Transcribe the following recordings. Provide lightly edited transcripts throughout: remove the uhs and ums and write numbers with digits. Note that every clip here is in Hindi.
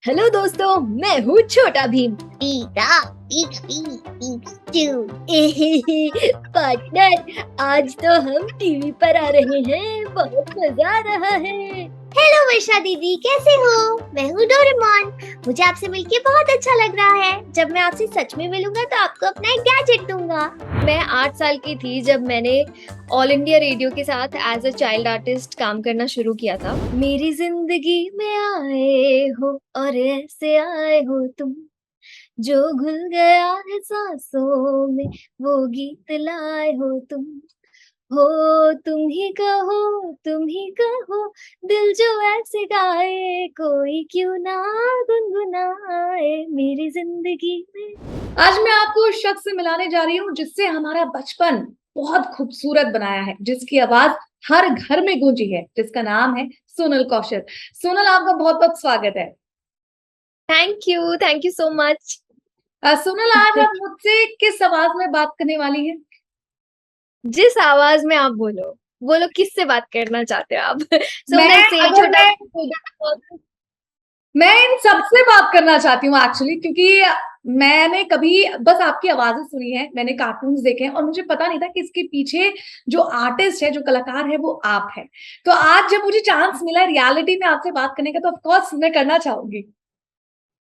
हेलो दोस्तों, मैं हूँ छोटा भीम। पीका पीकाचू। पार्टनर, आज तो हम टीवी पर आ रहे हैं। बहुत मजा आ रहा है। हेलो वर्षा दीदी, कैसे हो? मैं हूँ डोरेमोन। मुझे आपसे मिलके बहुत अच्छा लग रहा है। जब मैं आपसे सच में मिलूंगा तो आपको अपना एक गैजेट दूंगा। मैं 8 साल की थी जब मैंने ऑल इंडिया रेडियो के साथ एज अ चाइल्ड आर्टिस्ट काम करना शुरू किया था। मेरी जिंदगी में आए हो और ऐसे आए हो तुम, जो घुल गया है सांसों में, वो गीत लाए हो तुम। हो तुम ही कहो, दिल जो ऐसे गाए, कोई क्यों ना गुनगुनाए मेरी जिंदगी में। आज मैं आपको उस शख्स से मिलाने जा रही हूँ जिससे हमारा बचपन बहुत खूबसूरत बनाया है, जिसकी आवाज हर घर में गूंजी है, जिसका नाम है सोनल कौशल। सोनल, आपका बहुत बहुत स्वागत है। Thank you so much. Sonal, आज आप मुझसे किस आवाज में बात करने वाली हैं? जिस आवाज में आप बोलो, बोलो किससे बात करना चाहते हो आप। सो मैं वैसे अगर छोटा। मैं मैं इन सबसे बात करना चाहती हूँ एक्चुअली, क्योंकि मैंने कभी बस आपकी आवाजें सुनी है, मैंने कार्टून्स देखे हैं और मुझे पता नहीं था कि इसके पीछे जो आर्टिस्ट है, जो कलाकार है, वो आप हैं। तो आज जब मुझे चांस मिला रियलिटी में आपसे बात करने का, तो ऑफ कोर्स मैं करना चाहूंगी।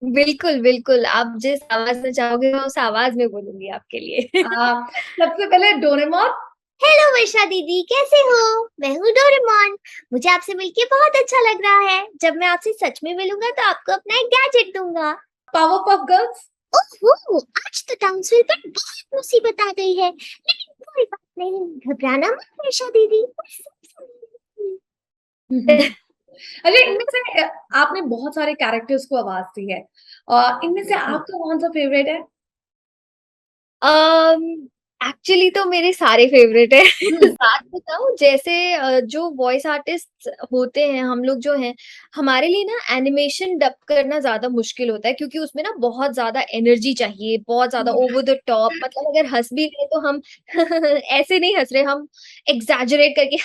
बिल्कुल बिल्कुल, आप जिस आवाज में चाहोगे मैं उस आवाज में बोलूंगी आपके लिए। सबसे पहले डोरेमोन। हेलो वर्षा दीदी, कैसे हो? मैं हूँ डोरेमोन। मुझे आपसे मिलके बहुत अच्छा लग रहा है। जब मैं आपसे सच में मिलूंगा तो आपको अपना एक गैजेट दूंगा। Power puff girls. ओहो, आज तो टाउनशिप पर बहुत मुसीबत आ गई है, लेकिन कोई बात नहीं, घबराना मत वर्षा दीदी। अरे, इनमें से आपने बहुत सारे कैरेक्टर्स को आवाज दी है, और इनमें से आपका कौन सा फेवरेट है? एक्चुअली तो मेरे सारे फेवरेट है। हम्म। साथ बताऊं, जैसे जो वॉइस आर्टिस्ट होते हैं, हम लोग जो हैं, हमारे लिए ना एनिमेशन डब करना ज्यादा मुश्किल होता है, क्योंकि उसमें ना बहुत ज्यादा एनर्जी चाहिए, बहुत ज्यादा ओवर द टॉप। मतलब अगर हंस भी रहे तो हम ऐसे नहीं हंस रहे, हम एग्जैजरेट करके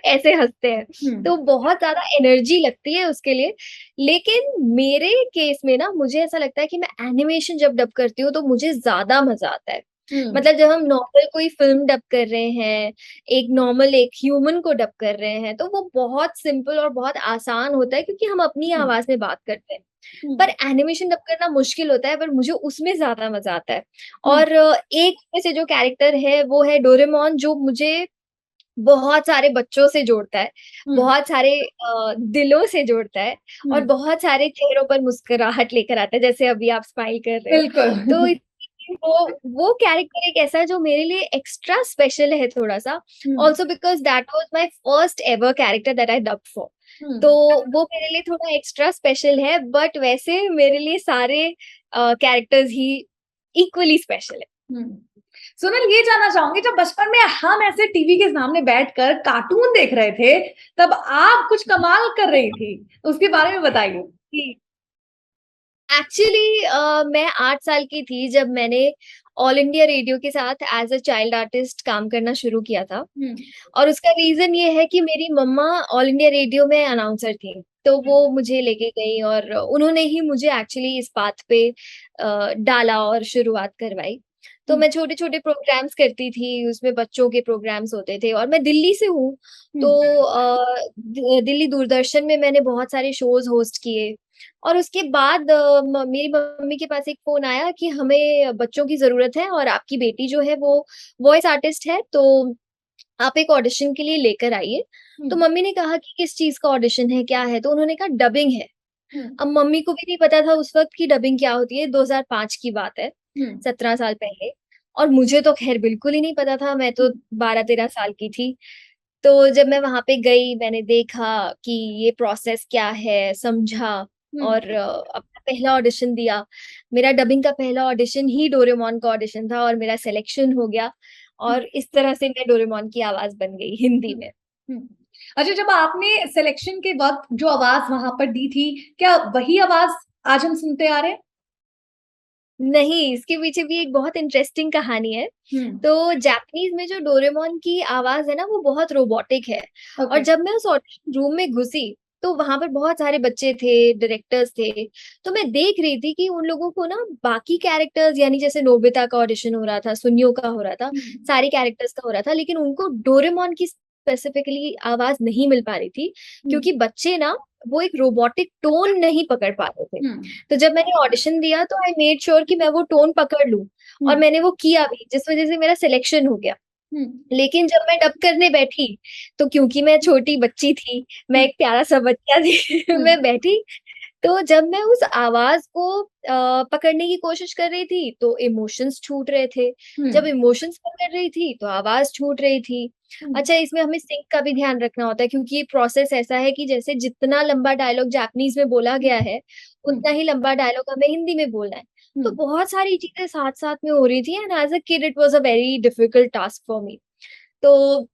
ऐसे हंसते हैं। हम्म। तो बहुत ज्यादा एनर्जी लगती है उसके लिए। लेकिन मेरे केस में ना मुझे ऐसा लगता है कि मैं एनिमेशन जब डब करती हूँ तो मुझे ज़्यादा मज़ा आता है। हम्म। मतलब जब हम नॉर्मल कोई फ़िल्म डब कर रहे हैं, एक नॉर्मल एक ह्यूमन को डब कर रहे हैं, तो वो बहुत सिंपल और बहुत आसान होता है, क्योंकि हम अपनी हम्म। आवाज़ में बात करते हैं। पर हम्म। एनिमेशन डब करना मुश्किल होता है, पर मुझे उसमें ज़्यादा मज़ा आता है। हम्म। और एक में से जो कैरेक्टर है वो है डोरेमोन, जो मुझे बहुत सारे बच्चों से जोड़ता है, हम्म। बहुत सारे दिलों से जोड़ता है, और हम्म। बहुत सारे चेहरों पर मुस्कुराहट लेकर आता है, जैसे अभी आप स्माइल कर रहे हो। बिल्कुल। तो इसलिए वो कैरेक्टर एक ऐसा है जो मेरे लिए एक्स्ट्रा स्पेशल है थोड़ा-सा, hmm. Also because that was my first ever character that I dubbed for. तो हम्म। वो मेरे लिए थोड़ा एक्स्ट्रा स्पेशल है, बट वैसे मेरे लिए सारे कैरेक्टर्स ही इक्वली स्पेशल है। हम्म। सोनल, ये जानना चाहूंगी, जब बचपन में हम ऐसे टीवी के सामने बैठकर कार्टून देख रहे थे, तब आप कुछ कमाल कर रही थी, उसके बारे में बताइए। जी। एक्चुअली मैं 8 साल की थी जब मैंने ऑल इंडिया रेडियो के साथ एज़ अ चाइल्ड आर्टिस्ट काम करना शुरू किया था। हम्म। और उसका रीज़न ये है कि मेरी मम्मा ऑल इंडिया रेडियो में अनाउंसर थी। तो वो मुझे लेके गई और उन्होंने ही मुझे एक्चुअली इस पाथ पे डाला और शुरुआत करवाई। तो हम्म। मैं छोटे-छोटे प्रोग्राम्स करती थी, उसमें बच्चों के प्रोग्राम्स होते थे, और मैं दिल्ली से हूँ, तो हम्म। दिल्ली दूरदर्शन में मैंने बहुत सारे शोज़ होस्ट किए। और उसके बाद मेरी मम्मी के पास एक फ़ोन आया कि हमें बच्चों की ज़रूरत है और आपकी बेटी जो है वो वॉइस आर्टिस्ट है, तो आप एक ऑडिशन के लिए लेकर आइए। तो हम्म। मम्मी ने कहा कि किस चीज़ का ऑडिशन है, क्या है? तो उन्होंने कहा डबिंग है। हम्म। अब मम्मी को भी नहीं पता था उस वक़्त कि डबिंग क्या होती है, 2005 की बात है, हम्म। 17 साल पहले। और मुझे तो ख़ैर बिल्कुल ही नहीं पता था, मैं तो 12-13 साल की थी। तो जब मैं वहाँ पे गई, मैंने देखा कि ये प्रोसेस क्या है, समझा, हम्म। और अपना पहला ऑडिशन दिया। मेरा डबिंग का पहला ऑडिशन ही डोरेमोन का ऑडिशन था और मेरा सिलेक्शन हो गया, और इस तरह से मैं डोरेमोन की आवाज़ बन गई हिंदी हम्म। में। हम्म। अच्छा, जब आपने सिलेक्शन के वक्त जो आवाज वहां पर दी थी, क्या वही आवाज आज हम सुनते आ रहे हैं? नहीं, इसके पीछे भी एक बहुत इंटरेस्टिंग कहानी है। हम्म। तो जापानीज़ में जो डोरेमोन की आवाज़ है ना, वो बहुत रोबोटिक है। और ओके। जब मैं उस ऑडिशन रूम में घुसी, तो वहाँ पर बहुत सारे बच्चे थे, डायरेक्टर्स थे, तो मैं देख रही थी कि उन लोगों को ना बाकी कैरेक्टर्स यानी जैसे नोबिता का ऑडिशन हो रहा था, सुनियो का हो रहा था, हुँ, सारे कैरेक्टर्स का हो रहा था, लेकिन उनको डोरेमोन की स्पेसिफिकली आवाज़ नहीं मिल पा रही थी, हुँ, क्योंकि बच्चे ना वो एक रोबोटिक टोन नहीं पकड़ पा रहे थे। हुँ, तो जब मैंने ऑडिशन दिया तो आई मेड श्योर कि मैं वो टोन पकड़ लूँ हुँ, और मैंने वो किया भी, जिस वज़ह से मेरा सिलेक्शन हो गया। हुँ, लेकिन जब मैं डब करने बैठी, तो क्योंकि मैं छोटी बच्ची थी, मैं हुँ, एक प्यारा-सा बच्चा थी, हुँ, मैं बैठी, तो जब मैं उस आवाज़ को पकड़ने की कोशिश कर रही थी, तो इमोशंस छूट रहे थे। हुँ, जब इमोशंस पकड़ रही थी, तो आवाज़ छूट रही थी। हुँ, अच्छा, इसमें हमें सिंक का भी ध्यान रखना होता है क्योंकि ये प्रोसेस ऐसा है कि जैसे जितना लंबा डायलॉग जापानीज़ में बोला हुँ, गया है, हुँ, उतना ही लंबा डायलॉग हमें हिंदी में बोलना है। हुँ, तो बहुत सारी चीज़ें साथ-साथ में हो रही थी and as a kid it was a very difficult task for me. तो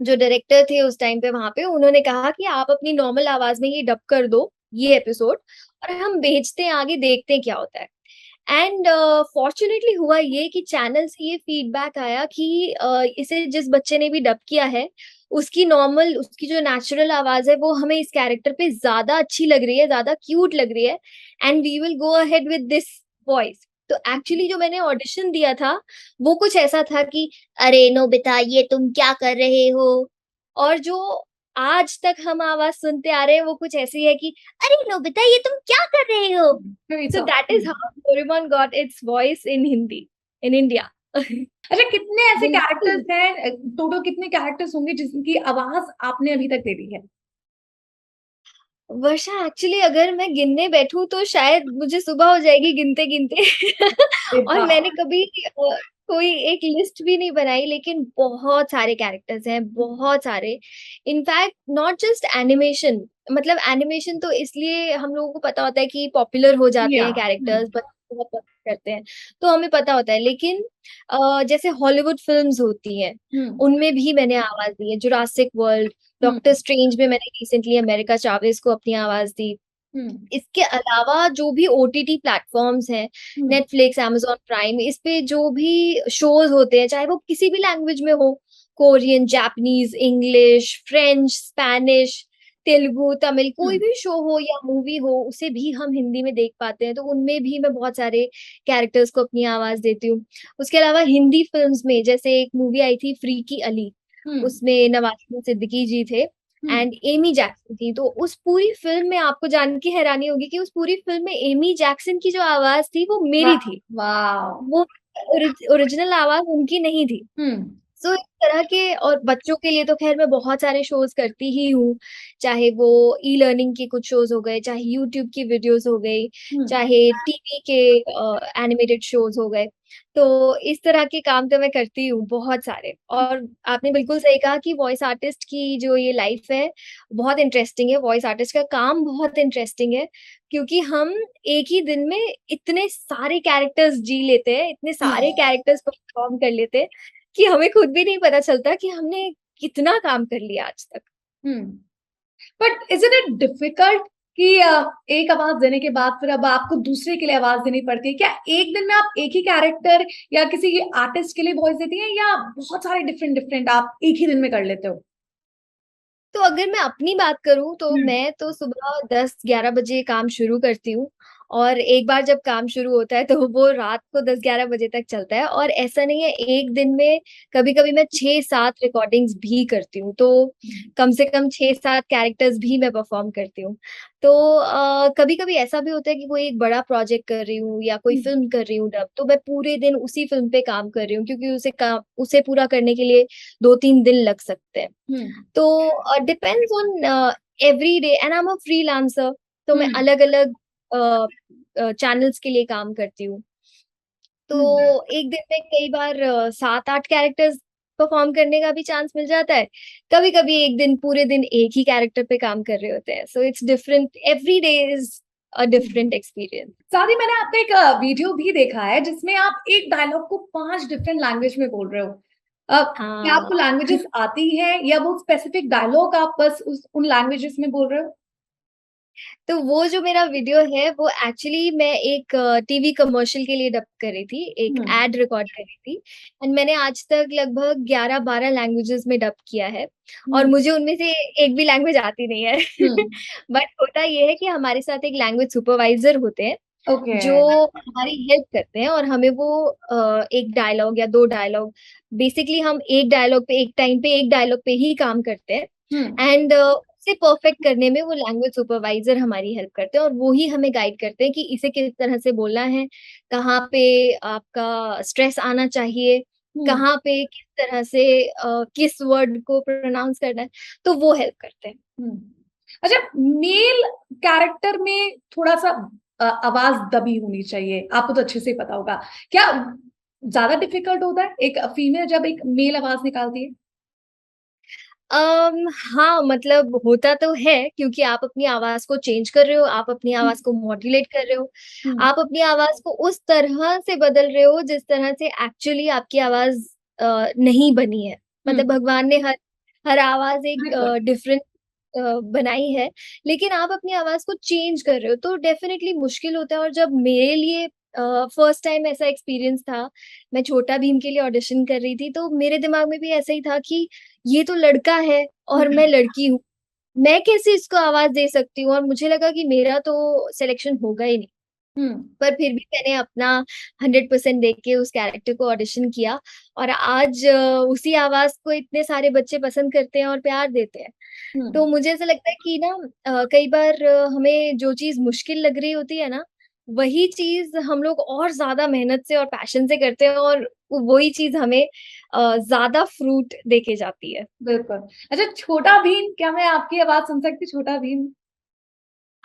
जो डायरेक्टर थे उस टाइम पे वहाँ पे, उन्होंने कहा कि आप अपनी नॉर्मल आवाज़ में ये डब कर दो, ये एपिसोड और हम भेजते हैं आगे देखते हैं क्या होता है। एंड फॉर्च्यूनेटली हुआ ये कि चैनल से ये फीडबैक आया कि इसे जिस बच्चे ने भी डब किया है, उसकी जो नेचुरल आवाज़ है वो हमें इस कैरेक्टर पे ज़्यादा अच्छी लग रही है, ज़्यादा क्यूट लग रही है and we will go ahead with this voice. तो एक्चुअली जो मैंने ऑडिशन दिया था, वो कुछ ऐसा था कि अरे नोबिता ये तुम क्या कर रहे हो? और जो आज तक हम आवाज़ सुनते आ रहे हैं वो कुछ ऐसी है कि अरे नोबिता ये तुम क्या कर रहे हो? वही सो तो। That is how Doraemon got its voice in Hindi, in India. अच्छा कितने ऐसे बिल्कुल। कैरेक्टर्स हैं टोटल कितने कैरेक्टर्स होंगे जिनकी आवाज़ आपने अभी तक दे दी है? वर्षा एक्चुअली अगर मैं गिनने बैठूँ तो शायद मुझे सुबह हो जाएगी गिनते-गिनते अरे और मैंने बाप! कभी कोई एक लिस्ट भी नहीं बनाई लेकिन बहुत सारे कैरेक्टर्स हैं, बहुत सारे। इनफैक्ट नॉट जस्ट एनिमेशन मतलब एनिमेशन तो इसलिए हम लोगों को पता होता है कि पॉपुलर हो जाते या हैं हुँ, कैरेक्टर्स, बच्चे बहुत पसंद करते हैं, तो हमें पता होता है। लेकिन जैसे हॉलीवुड फ़िल्म्स होती हैं, हुँ, उनमें भी मैंने आवाज़ दी है। जुरासिक वर्ल्ड, हुँ, डॉक्टर स्ट्रेंज में मैंने रिसेंटली अमेरिका चावेज़ को अपनी आवाज़ दी। हुँ, इसके अलावा जो भी ओटीटी प्लेटफ़ॉर्म्स हैं, हुँ, नेटफ्लिक्स, अमेज़न प्राइम, इस पे जो भी शोज़ होते हैं, चाहे वो किसी भी लैंग्वेज में हो, Korean, Japanese, English, French, Spanish, Telugu, Tamil, हुँ, कोई भी शो हो या मूवी हो, उसे भी हम हिंदी में देख पाते हैं, तो उनमें भी मैं बहुत सारे कैरेक्टर्स को अपनी आवाज़ देती हूँ। उसके अलावा हिंदी फ़िल्म्स में जैसे एक मूवी आई थी फ्रीकी अली, हुँ, उसमें नवाज़ुद्दीन सिद्दीकी जी थे हुँ, एंड एमी जैक्सन थी, तो उस पूरी फ़िल्म में आपको जान के हैरानी होगी कि उस पूरी फ़िल्म में एमी जैक्सन की जो आवाज़ थी वो मेरी वाह! थी। वॉव! वो ओरिजिनल आवाज़ उनकी नहीं थी। हुँ, सो इस तरह के और बच्चों के लिए तो ख़ैर मैं बहुत सारे शोज़ करती ही हूँ, चाहे वो ई-लर्निंग के कुछ शोज़ हो गए, चाहे यूट्यूब की वीडियोज़ हो गई, हुँ, चाहे टीवी के एनिमेटेड शोज़ हो गए। तो इस तरह के काम तो मैं करती हूँ बहुत सारे और आपने बिल्कुल सही कहा कि वॉइस आर्टिस्ट की जो ये लाइफ़ है, बहुत इंटरेस्टिंग है, वॉइस आर्टिस्ट का काम बहुत इंटरेस्टिंग है, क्योंकि हम एक ही दिन में इतने सारे कैरेक्टर्स जी लेते हैं, इतने हुँ, सारे कैरेक्टर्स परफ़ॉर्म कर लेते हैं कि हमें खुद भी नहीं पता चलता कि हमने कितना काम कर लिया आज तक। हुँ। बट इज़न्ट इट डिफिकल्ट कि एक आवाज़ देने के बाद फिर अब आपको दूसरे के लिए आवाज़ देनी पड़ती है? क्या एक दिन में आप एक ही कैरेक्टर या किसी आर्टिस्ट के लिए वॉइस देती हैं या बहुत सारे डिफरेंट-डिफरेंट आप एक ही दिन में कर लेते हो? तो अगर मैं अपनी बात करूँ तो हुँ, मैं तो सुबह 10-11 बजे काम शुरू करती हूँ और एक बार जब काम शुरू होता है तो वो रात को 10-11 बजे तक चलता है और ऐसा नहीं है एक दिन में कभी-कभी मैं 6-7 रिकॉर्डिंग्स भी करती हूँ। तो हुँ, कम से कम 6-7 कैरेक्टर्स भी मैं परफ़ॉर्म करती हूँ। तो कभी-कभी ऐसा भी होता है कि कोई एक बड़ा प्रोजेक्ट कर रही हूँ या कोई हुँ, फ़िल्म कर रही हूँ डब, तो मैं पूरे दिन उसी फ़िल्म पे काम कर रही हूँ क्योंकि उसे पूरा करने के लिए 2-3 दिन लग सकते हैं। हुँ, तो depends on every day and I am a freelancer तो मैं हुँ, अलग-अलग चैनल्स के लिए काम करती हूँ। तो हुँ। एक दिन में कई बार 7-8 कैरेक्टर्स परफ़ॉर्म करने का भी चांस मिल जाता है। कभी-कभी एक दिन पूरे दिन एक ही कैरेक्टर पे काम कर रहे होते हैं। So it's different every day is a different experience. साथ ही मैंने आपका एक वीडियो भी देखा है जिसमें आप एक डायलॉग को 5 डिफरेंट लैंग्वेज में बोल रहे हो। क्या हाँ। आपको लैंग्वेजेस आती हैं या वो स्पेसिफिक डायलॉग आप बस उस उन लैंग्वेजेस में बोल रहे हो? तो वो जो मेरा वीडियो है वो एक्चुअली मैं एक टीवी कमर्शियल के लिए डब कर रही थी, एक हुँ, एड रिकॉर्ड कर रही थी एंड मैंने आज तक लगभग 11-12 लैंग्वेजेज़ में डब किया है और हुँ, मुझे उनमें से एक भी लैंग्वेज आती नहीं है। हुँ, बट होता ये है कि हमारे साथ एक लैंग्वेज सुपरवाइज़र होते हैं, ओके। जो हमारी हेल्प करते हैं और हमें वो 1 डायलॉग या 2 डायलॉग बेसिकली हम एक डायलॉग पे एक टाइम पे एक डायलॉग पे ही काम करते हैं। हुँ, एंड उसे परफेक्ट करने में वो लैंग्वेज सुपरवाइज़र हमारी हेल्प करते हैं और वो ही हमें गाइड करते हैं कि इसे किस तरह से बोलना है, कहाँ पे आपका स्ट्रेस आना चाहिए, हुँ, कहाँ पे किस तरह से किस वर्ड को प्रोनाउंस करना है, तो वो हेल्प करते हैं। हुँ। अच्छा, मेल कैरेक्टर में थोड़ा-सा आवाज़ दबी होनी चाहिए, आपको तो अच्छे से ही पता होगा। क्या ज़्यादा डिफ़िकल्ट होता है एक फीमेल जब एक मेल आवाज़ निकालती है? हाँ, मतलब होता तो है क्योंकि आप अपनी आवाज़ को चेंज कर रहे हो, आप अपनी हुँ, आवाज़ को मॉड्यूलेट कर रहे हो, हुँ, आप अपनी आवाज़ को उस तरह से बदल रहे हो जिस तरह से एक्चुअली आपकी आवाज़ नहीं बनी है। हुँ, मतलब भगवान ने हर हर आवाज़ एक बिल्कुल। डिफरेंट बनाई है, लेकिन आप अपनी आवाज़ को चेंज कर रहे हो, तो डेफ़िनेटली मुश्किल होता है और जब मेरे लिए फर्स्ट टाइम ऐसा एक्सपीरियंस था, मैं छोटा भीम के लिए ऑडिशन कर रही थी, तो मेरे दिमाग में भी ऐसा ही था कि ये तो लड़का है और मैं लड़की हूँ, मैं कैसे इसको आवाज़ दे सकती हूँ? और मुझे लगा कि मेरा तो सिलेक्शन होगा ही नहीं। हुँ, पर फिर भी मैंने अपना 100% दे के उस कैरेक्टर को ऑडिशन किया और आज उसी आवाज़ को इतने सारे बच्चे पसंद करते हैं और प्यार देते हैं। हुँ, तो मुझे ऐसा लगता है कि ना कई बार हमें जो चीज़ मुश्किल लग रही होती है ना, वही चीज़ हम लोग और ज़्यादा मेहनत से और पैशन से करते हैं और वही चीज़ हमें ज़्यादा फ्रूट दे के जाती है। बिल्कुल। अच्छा, छोटा भीम, क्या मैं आपकी आवाज़ सुन सकती हूँ, छोटा भीम?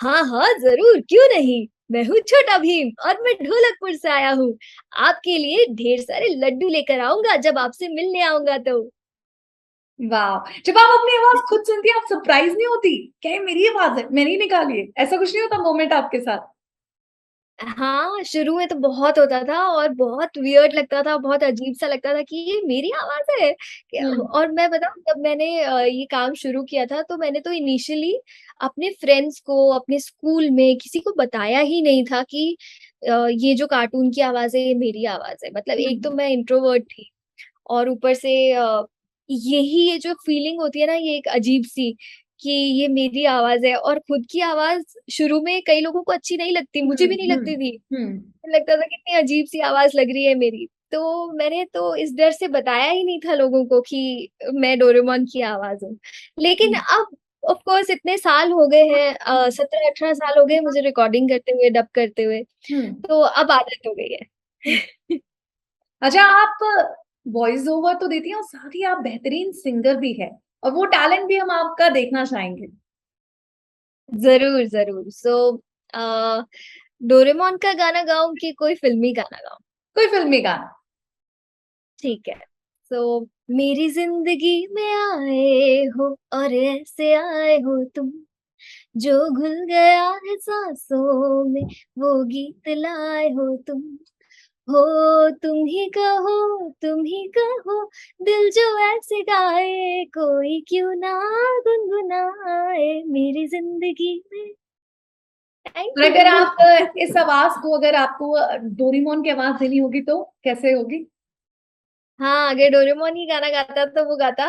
हाँ, हाँ, ज़रूर, क्यों नहीं? मैं हूँ छोटा भीम और मैं ढोलकपुर से आया हूँ। आपके लिए ढेर सारे लड्डू लेकर आऊँगा जब आपसे मिलने आऊँगा तो। वाह! जब आप अपनी आवाज़ खुद सुनती हैं, आप सरप्राइज़ नहीं होती? क्या ये मेरी आवाज़ है? मैंने ही निकाली है? ऐसा कुछ नहीं होता मोमेंट आपके साथ? हाँ, शुरू में तो बहुत होता था और बहुत वियर्ड लगता था, बहुत अजीब-सा लगता था कि ये मेरी आवाज़ है क्या हुँ, और मैं बताऊँ जब मैंने ये काम शुरू किया था तो मैंने तो इनिशियली अपने फ्रेंड्स को, अपने स्कूल में किसी को बताया ही नहीं था कि ये जो कार्टून की आवाज़ है ये मेरी आवाज़ है। मतलब हुँ, एक तो मैं इंट्रोवर्ट थी और ऊपर से यही ये जो फीलिंग होती है ना ये एक अजीब-सी कि ये मेरी आवाज़ है और खुद की आवाज़ शुरू में कई लोगों को अच्छी नहीं लगती, हुँ, मुझे भी नहीं हुँ, लगती थी। हुँ, लगता था कितनी अजीब-सी आवाज़ लग रही है मेरी। तो मैंने तो इस डर से बताया ही नहीं था लोगों को कि मैं डोरेमोन की आवाज़ हूँ। लेकिन हुँ, अब ऑफ़ कोर्स इतने साल हो गए हैं 17-18 साल हो गए मुझे रिकॉर्डिंग करते हुए, डब करते हुए, हुँ। तो अब आदत हो गई है। अच्छा, आप वॉइस ओवर तो देती हैं और साथ ही आप बेहतरीन सिंगर भी हैं और वो टैलेंट भी हम आपका देखना चाहेंगे। ज़रूर, ज़रूर। सो अ, डोरेमोन का गाना गाऊँ कि कोई फ़िल्मी गाना गाऊँ? कोई फ़िल्मी गाना। ठीक है। सो मेरी ज़िंदगी में आए हो और ऐसे आए हो तुम जो घुल गया है साँसों में वो गीत लाए हो तुम। हो तुम ही कहो दिल जो ऐसे गाए कोई क्यों ना गुनगुनाए मेरी ज़िंदगी में। और थैंक अगर यू। आप इस आवाज़ को अगर आपको डोरेमोन की आवाज़ देनी होगी तो कैसे होगी? हाँ, अगर डोरेमोन ही गाना गाता तो वो गाता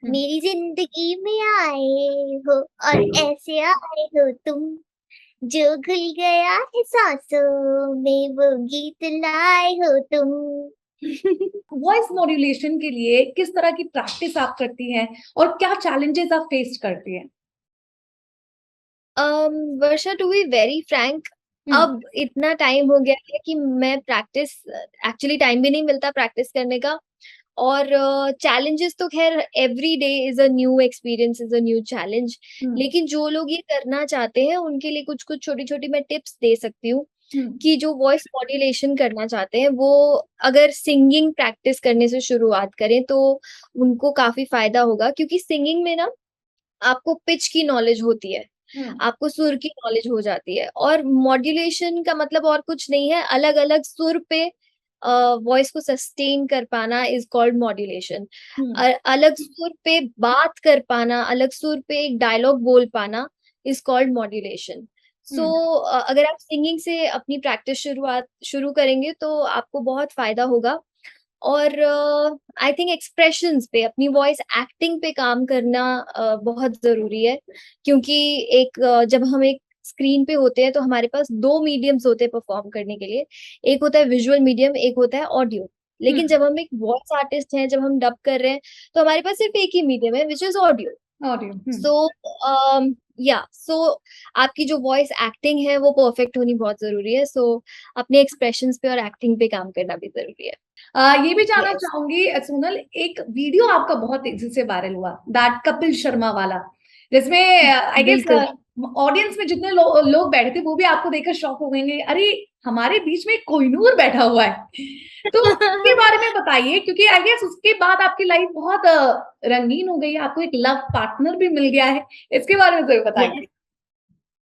हुँ। मेरी जिंदगी में आए हो और ऐसे आए हो तुम जो घुल गया है सांसों में वो गीत लाए हो तुम। वॉइस मॉड्यूलेशन के लिए किस तरह की प्रैक्टिस आप करती हैं और क्या चैलेंजेस आप फेस करती हैं? वर्षा टू बी वेरी फ्रैंक हुँ, अब इतना टाइम हो गया है कि मैं प्रैक्टिस एक्चुअली टाइम भी नहीं मिलता प्रैक्टिस करने का और चैलेंजेस तो ख़ैर every day is a new experience is a new challenge हुँ, लेकिन जो लोग ये करना चाहते हैं उनके लिए कुछ-कुछ छोटी-छोटी मैं टिप्स दे सकती हूँ हुँ, कि जो वॉइस मॉड्यूलेशन करना चाहते हैं वो अगर सिंगिंग प्रैक्टिस करने से शुरुआत करें तो उनको काफ़ी फ़ायदा होगा क्योंकि सिंगिंग में ना आपको पिच की नॉलेज होती है। हुँ, आपको सुर की नॉलेज हो जाती है और मॉड्यूलेशन का मतलब और कुछ नहीं है, अलग-अलग सुर पे वॉइस को सस्टेन कर पाना इज़ कॉल्ड मॉड्यूलेशन। हुँ, अलग सुर पे बात कर पाना, अलग सुर पे एक डायलॉग बोल पाना, इज कॉल्ड मॉड्यूलेशन। सो हुँ, अगर आप सिंगिंग से अपनी प्रैक्टिस शुरू करेंगे तो आपको बहुत फ़ायदा होगा। और आई थिंक एक्सप्रेशंस पे, अपनी वॉइस एक्टिंग पे काम करना बहुत ज़रूरी है, क्योंकि जब हम एक स्क्रीन पे होते हैं तो हमारे पास 2 मीडियम्स होते हैं परफ़ॉर्म करने के लिए। एक होता है विजुअल मीडियम, एक होता है ऑडियो। हुँ, लेकिन जब हम एक वॉइस आर्टिस्ट हैं, जब हम डब कर रहे हैं, तो हमारे पास सिर्फ़ एक ही मीडियम है, व्हिच इज़ ऑडियो। ऑडियो, हुँ। सो सो आपकी जो वॉइस एक्टिंग है वो परफेक्ट होनी बहुत ज़रूरी है। सो अपने एक्सप्रेशंस पे और एक्टिंग पे काम करना भी ज़रूरी है। ये भी जानना यस। चाहूँगी सोनल, एक वीडियो आपका बहुत तेज़ी से वायरल हुआ, दैट कपिल शर्मा वाला, जिसमें आई गेस बिल्कुल। ऑडियंस में जितने लोग बैठे थे वो भी आपको देखकर शॉक हो गएँगे, अरे! हमारे बीच में कोहिनूर बैठा हुआ है। तो उसके बारे में बताइए, क्योंकि आई गेस उसके बाद आपकी लाइफ बहुत रंगीन हो गई है, आपको एक लव पार्टनर भी मिल गया है। इसके बारे में ज़रूर बताइए।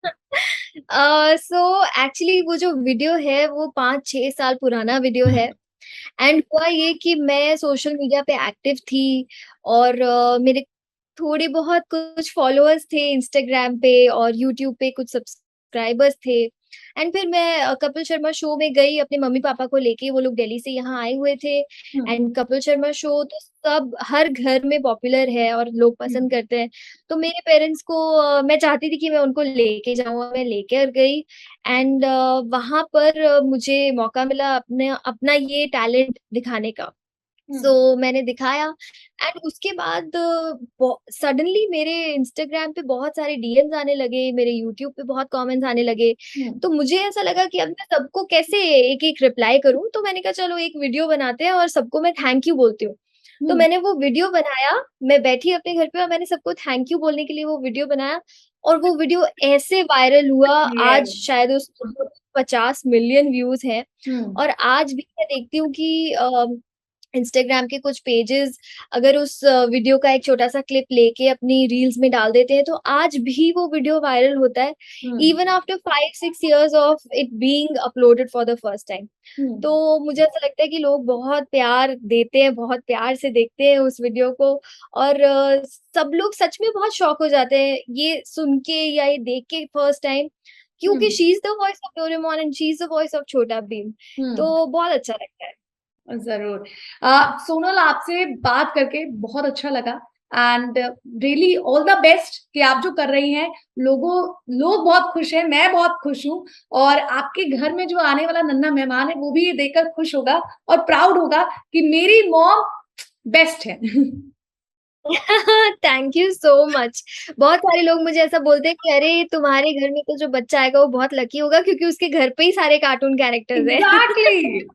यस। सो एक्चुअली वो जो वीडियो है वो 5-6 साल पुराना वीडियो है। एंड हुआ ये कि मैं सोशल मीडिया पे एक्टिव थी और मेरे थोड़े बहुत कुछ फॉलोअर्स थे इंस्टाग्राम पे और यूट्यूब पे कुछ सब्सक्राइबर्स थे। एंड फिर मैं कपिल शर्मा शो में गई अपने मम्मी-पापा को लेके, वो लोग दिल्ली से यहाँ आए हुए थे। हुँ, एंड कपिल शर्मा शो तो सब हर घर में पॉपुलर है और लोग हुँ, पसंद करते हैं। तो मेरे पेरेंट्स को मैं चाहती थी कि मैं उनको लेके जाऊँ और मैं लेकर गई। एंड वहाँ पर मुझे मौका मिला अपने अपना ये टैलेंट दिखाने का। हुँ, सो मैंने दिखाया। एंड उसके बाद सडनली मेरे इंस्टाग्राम पे बहुत सारे डीएम्स आने लगे, मेरे यूट्यूब पे बहुत कमेंट्स आने लगे। हुँ, तो मुझे ऐसा लगा कि अब मैं सबको कैसे एक-एक रिप्लाई करूँ, तो मैंने कहा चलो एक वीडियो बनाते हैं और सबको मैं थैंक यू बोलती हूँ। तो हुँ, मैंने वो वीडियो बनाया, मैं बैठी अपने घर पे और मैंने सबको थैंक यू बोलने के लिए वो वीडियो बनाया और वो वीडियो ऐसे वायरल हुआ, आज येस, शायद उस 50 मिलियन व्यूज़ हैं। हुँ, और आज भी मैं देखती हूँ कि इंस्टाग्राम के कुछ पेजेज़ अगर उस वीडियो का एक छोटा-सा क्लिप लेके अपनी रील्स में डाल देते हैं, तो आज भी वो वीडियो वायरल होता है, हुँ, even after 5-6 years of it being uploaded for the first time. हुँ, तो मुझे ऐसा लगता है कि लोग बहुत प्यार देते हैं, बहुत प्यार से देखते हैं उस वीडियो को और सब लोग सच में बहुत शॉक हो जाते हैं, ये सुन के या ये देख के फर्स्ट टाइम, हुँ, क्योंकि she is the voice of Doraemon and she is the voice of छोटा भीम। हुँ। तो बहुत अच्छा लगता है। ज़रूर। सोनल, आपसे बात करके बहुत अच्छा लगा and really all the best कि आप जो कर रही हैं, लोग बहुत खुश हैं, मैं बहुत खुश हूँ और आपके घर में जो आने वाला नन्हा मेहमान है, वो भी ये देखकर खुश होगा और प्राउड होगा कि मेरी मॉम बेस्ट है। Thank you so much. बहुत सारे लोग मुझे ऐसा बोलते हैं कि अरे! तुम्हारे घर में तो जो बच्चा आएगा वो बहुत लकी होगा क्योंकि उसके घर पे ही सारे कार्टून कैरेक्टर्स हैं। एग्ज़ैक्टली।